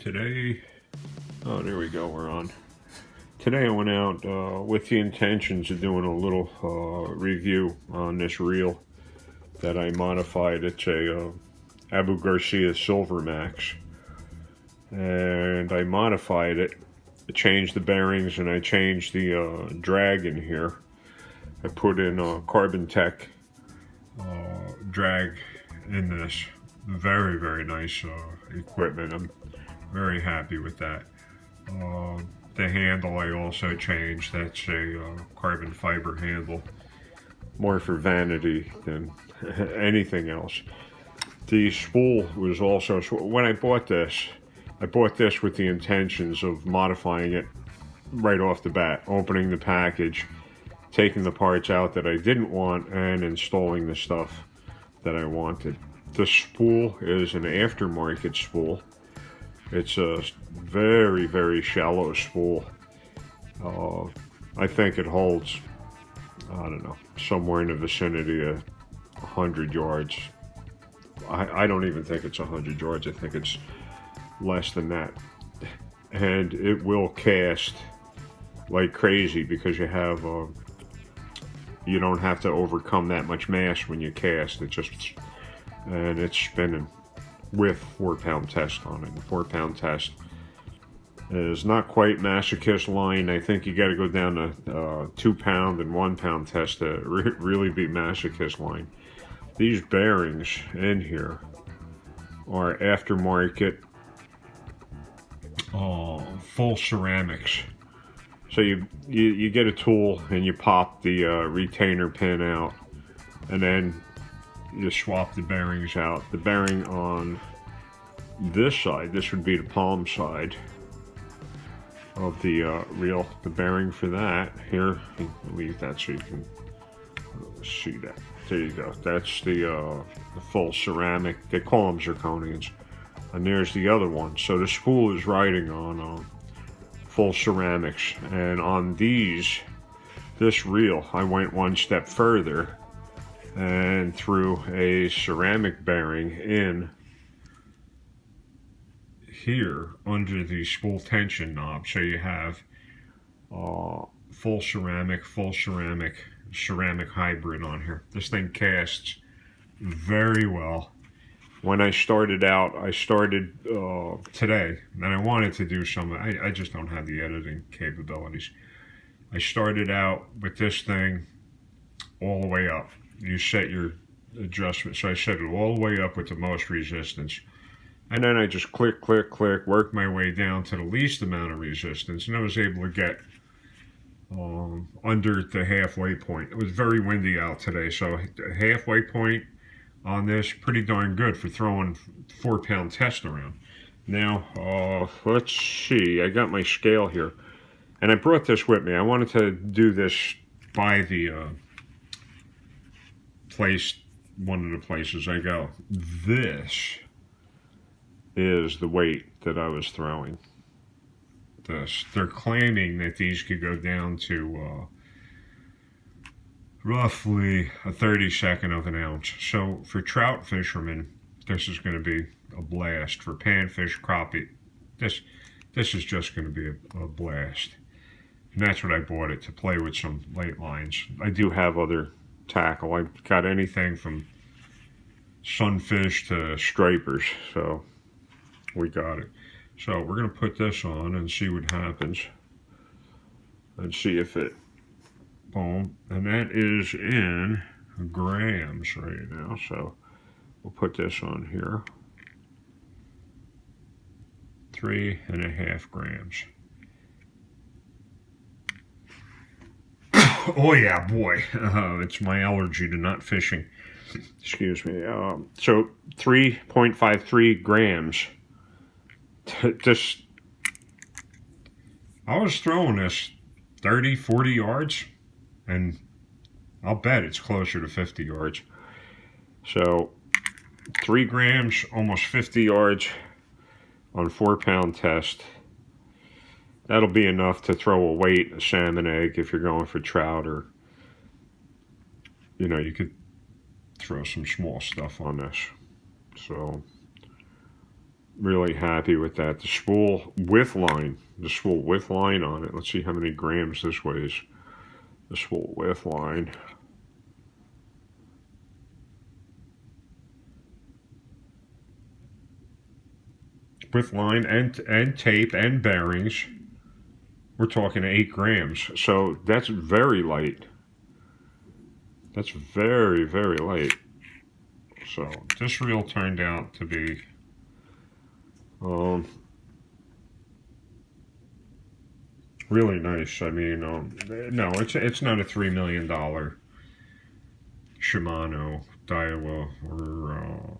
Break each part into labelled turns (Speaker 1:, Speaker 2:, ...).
Speaker 1: Today, oh, there we go, we're on. Today I went out with the intentions of doing a little review on this reel that I modified. It's a Abu Garcia Silver Max, and I modified it. I changed the bearings and I changed the drag in here. I put in a Carbon Tech drag in this. Very, very nice equipment. I'm very happy with that. The handle I also changed. That's a carbon fiber handle. More for vanity than anything else. The spool was also, when I bought this with the intentions of modifying it right off the bat, opening the package, taking the parts out that I didn't want, and installing the stuff that I wanted. The spool is an aftermarket spool. It's a very, very shallow spool. I think it holds, I don't know, somewhere in the vicinity of 100 yards. I don't even think it's 100 yards. I think it's less than that. And it will cast like crazy because you have, you don't have to overcome that much mass when you cast. And it's spinning with 4-pound test on it. The 4-pound test is not quite masochist line. I think you got to go down to 2-pound and 1-pound test to really be masochist line. These bearings in here are aftermarket full ceramics. So you get a tool and you pop the retainer pin out, and then you swap the bearings out. The bearing on this side, this would be the palm side of the reel. The bearing for that, here, I'll leave that so you can see that. There you go. That's the full ceramic. They call them zirconians. And there's the other one. So the spool is riding on full ceramics. And on this reel, I went one step further and threw a ceramic bearing in here under the spool tension knob. So you have full ceramic hybrid on here. This thing casts very well. When I started out, today, and I wanted to do some, I just don't have the editing capabilities. I started out with this thing all the way up. You set your adjustment, so I set it all the way up with the most resistance. And then I just click, work my way down to the least amount of resistance, and I was able to get under the halfway point. It was very windy out today, so the halfway point on this, pretty darn good for throwing 4-pound test around. Now, let's see, I got my scale here, and I brought this with me. I wanted to do this by the one of the places I go. This is the weight that I was throwing. They're claiming that these could go down to roughly a 32nd of an ounce. So for trout fishermen, this is going to be a blast. For panfish, crappie, this is just going to be a blast. And that's what I bought it, to play with some late lines. I do have other tackle. I've got anything from sunfish to stripers, so we got it. So we're going to put this on and see what happens, and see if it, boom, and that is in grams right now. So we'll put this on here, 3.5 grams. Oh yeah, boy, it's my allergy to not fishing. Excuse me. So 3.53 grams. This, I was throwing this 30, 40 yards, and I'll bet it's closer to 50 yards. So 3 grams, almost 50 yards on 4-pound test. That'll be enough to throw a weight, a salmon egg, if you're going for trout, or, you know, you could throw some small stuff on this. So Really happy with that. The spool with line. The spool with line on it. Let's see how many grams this weighs. The spool with line. With line and tape and bearings, we're talking 8 grams. So that's very light. That's very, very light. So this reel turned out to be really nice. I mean, no, it's not a $3 million Shimano, Daiwa, or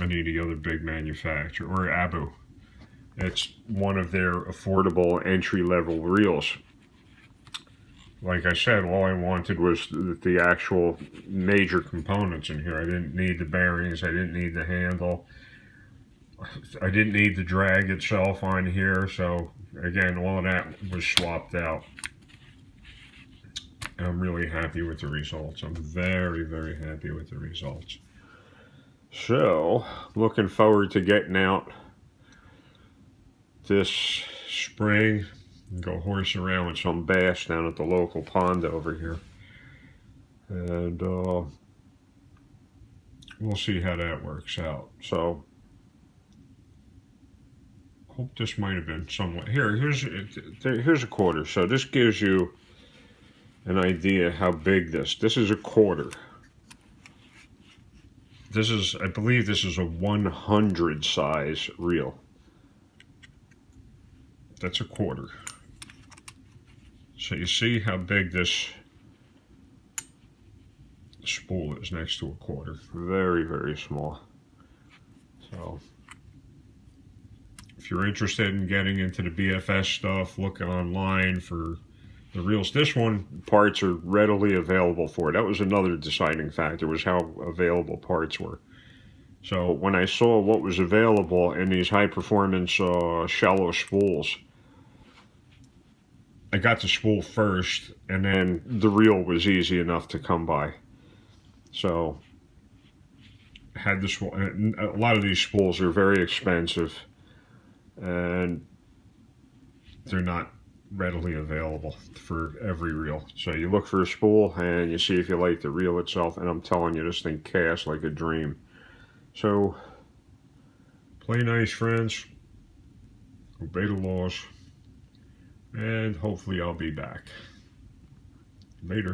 Speaker 1: any of the other big manufacturer, or Abu. It's one of their affordable entry-level reels. Like I said, all I wanted was the actual major components in here. I didn't need the bearings, I didn't need the handle, I didn't need the drag itself on here, so again, all of that was swapped out. I'm really happy with the results. I'm very, very happy with the results. So, looking forward to getting out this spring and go horse around with some bass down at the local pond over here. And we'll see how that works out. So, hope this might have been somewhat. Here's a quarter. So this gives you an idea how big this is a quarter. This is, I believe this is a 100 size reel. That's a quarter. So you see how big this spool is next to a quarter. Very, very small. So if you're interested in getting into the BFS stuff, look online for the reels. This one, parts are readily available for it. That was another deciding factor, was how available parts were. So when I saw what was available in these high-performance shallow spools, I got the spool first, and then the reel was easy enough to come by. So had the spool. A lot of these spools are very expensive, and they're not readily available for every reel. So you look for a spool and you see if you like the reel itself, and I'm telling you, this thing casts like a dream. So play nice, friends, obey the laws, and hopefully I'll be back later.